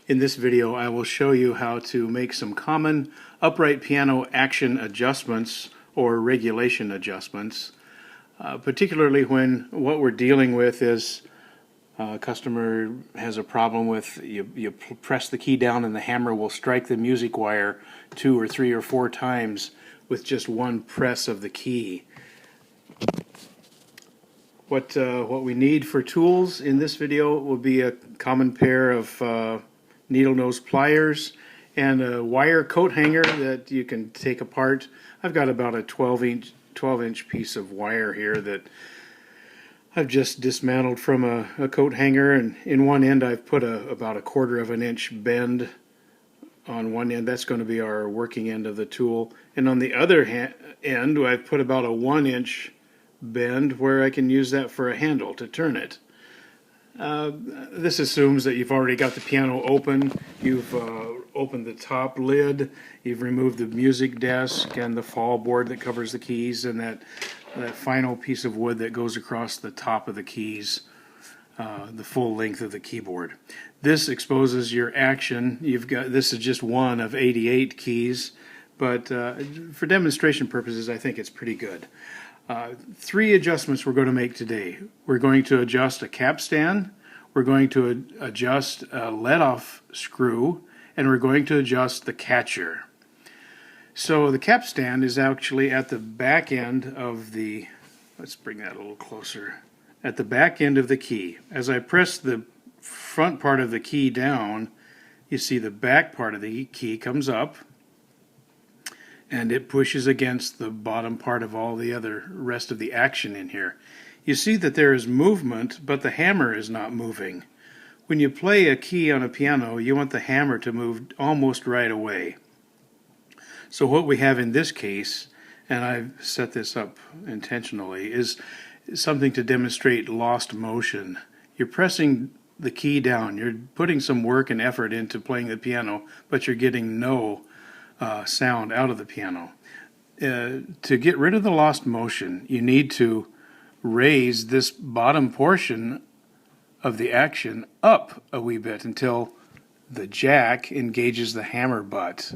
In this video, I will show you how to make some common upright piano action adjustments or regulation adjustments, particularly when what we're dealing with is a customer has a problem with you press the key down and the hammer will strike the music wire 2 or 3 or 4 times with just one press of the key. What we need for tools in this video will be a common pair of needle nose pliers and a wire coat hanger that you can take apart. I've got about a 12-inch piece of wire here that I've just dismantled from a coat hanger, and in one end I've put about a 1/4 of an inch bend on one end. That's going to be our working end of the tool, and on the other end I've put about a 1-inch bend where I can use that for a handle to turn it. This assumes that you've already got the piano open, you've opened the top lid, you've removed the music desk and the fall board that covers the keys, and that final piece of wood that goes across the top of the keys, the full length of the keyboard. This exposes your action. This is just one of 88 keys, but for demonstration purposes I think it's pretty good. 3 adjustments we're going to make today. We're going to adjust a capstan, we're going to adjust a let-off screw, and we're going to adjust the catcher. So the capstan is actually at the back end of the, let's bring that a little closer, at the back end of the key. As I press the front part of the key down, you see the back part of the key comes up, and it pushes against the bottom part of all the other rest of the action in here. You see that there is movement, but the hammer is not moving. When you play a key on a piano, you want the hammer to move almost right away. So what we have in this case, and I've set this up intentionally, is something to demonstrate lost motion. You're pressing the key down, you're putting some work and effort into playing the piano, but you're getting no sound out of the piano. To get rid of the lost motion, you need to raise this bottom portion of the action up a wee bit until the jack engages the hammer butt.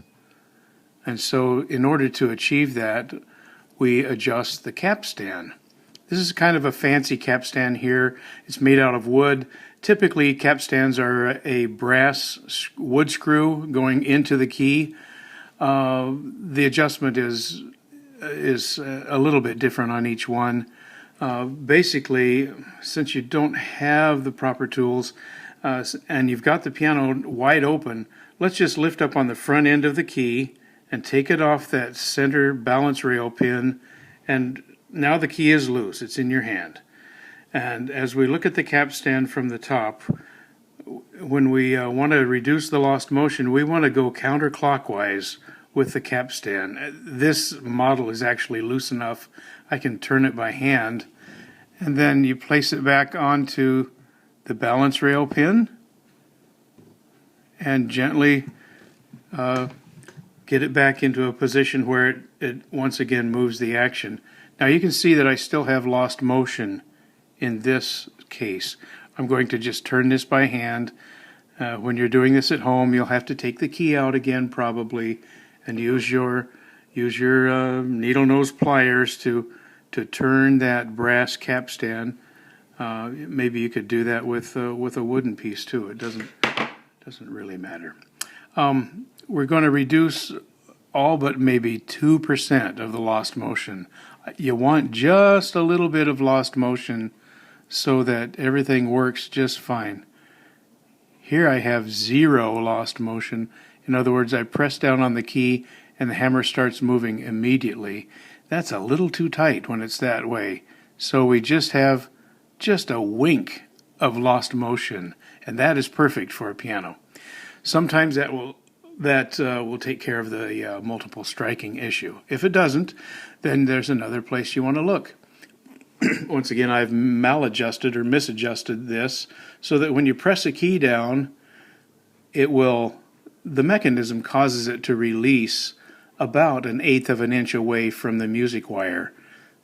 And so in order to achieve that, we adjust the capstan. This is kind of a fancy capstan here. It's made out of wood. Typically capstans are a brass wood screw going into the key. The adjustment is a little bit different on each one. Basically, since you don't have the proper tools and you've got the piano wide open, let's just lift up on the front end of the key and take it off that center balance rail pin, and now the key is loose, it's in your hand. And as we look at the capstan from the top, when we want to reduce the lost motion, we want to go counterclockwise with the capstan. This model is actually loose enough I can turn it by hand, and then you place it back onto the balance rail pin and gently get it back into a position where it once again moves the action. Now you can see that I still have lost motion in this case. I'm going to just turn this by hand. When you're doing this at home, you'll have to take the key out again probably and use your needle nose pliers to turn that brass capstan. Maybe you could do that with a wooden piece too. It doesn't really matter. We're going to reduce all but maybe 2% of the lost motion. You want just a little bit of lost motion so that everything works just fine. Here I have 0 lost motion. In other words, I press down on the key and the hammer starts moving immediately. That's a little too tight when it's that way. So we just have just a wink of lost motion, and that is perfect for a piano. Sometimes that will take care of the multiple striking issue. If it doesn't, then there's another place you want to look. Once again, I've maladjusted or misadjusted this so that when you press a key down, the mechanism causes it to release about 1/8 of an inch away from the music wire.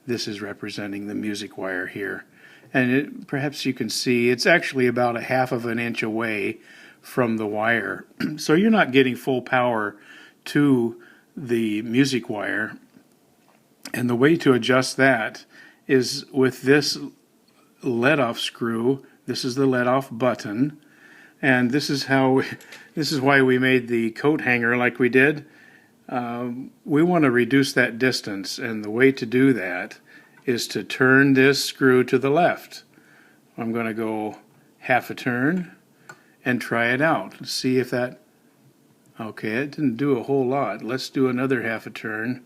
This is representing the music wire here. And perhaps you can see it's actually about 1/2 of an inch away from the wire. So you're not getting full power to the music wire. And the way to adjust that is with this let-off screw. This is the let-off button. And this is why we made the coat hanger like we did. We want to reduce that distance, and the way to do that is to turn this screw to the left. I'm going to go half a turn and try it out. See if that, okay, it didn't do a whole lot. Let's do another half a turn.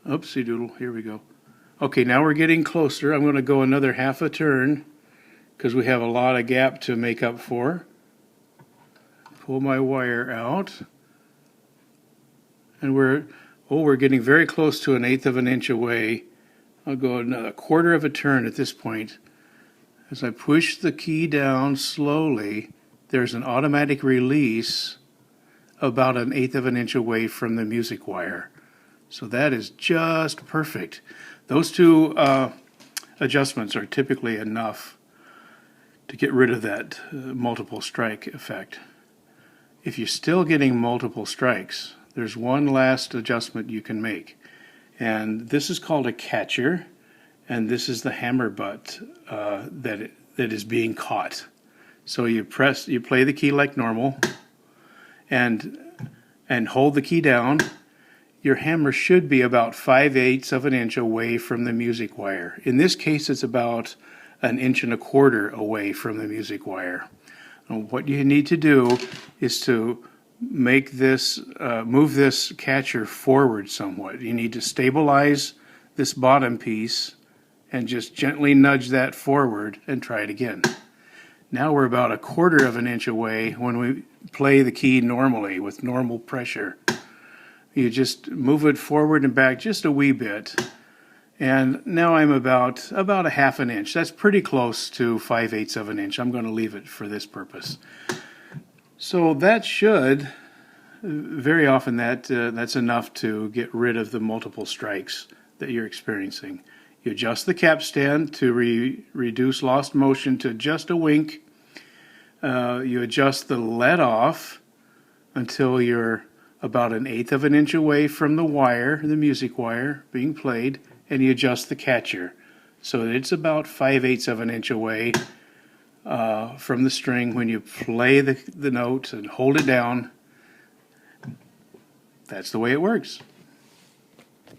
Oopsie doodle, here we go. Okay, now we're getting closer. I'm going to go another half a turn because we have a lot of gap to make up for. Pull my wire out. And we're getting very close to 1/8 of an inch away. I'll go another 1/4 of a turn at this point. As I push the key down slowly, there's an automatic release about 1/8 of an inch away from the music wire. So that is just perfect. Those two adjustments are typically enough to get rid of that multiple strike effect. If you're still getting multiple strikes, there's one last adjustment you can make. And this is called a catcher, and this is the hammer butt that is being caught. So you play the key like normal, and hold the key down. Your hammer should be about 5/8 of an inch away from the music wire. In this case, it's about 1 1/4 inches away from the music wire. And what you need to do is to make this, move this catcher forward somewhat. You need to stabilize this bottom piece and just gently nudge that forward and try it again. Now we're about 1/4 of an inch away when we play the key normally with normal pressure. You just move it forward and back just a wee bit. And now I'm about 1/2 an inch. That's pretty close to 5/8 of an inch. I'm going to leave it for this purpose. So that should, very often that's enough to get rid of the multiple strikes that you're experiencing. You adjust the capstan to reduce lost motion to just a wink. You adjust the let-off until you're about 1/8 of an inch away from the wire, the music wire being played, and you adjust the catcher so that it's about 5/8 of an inch away from the string when you play the note and hold it down. That's the way it works.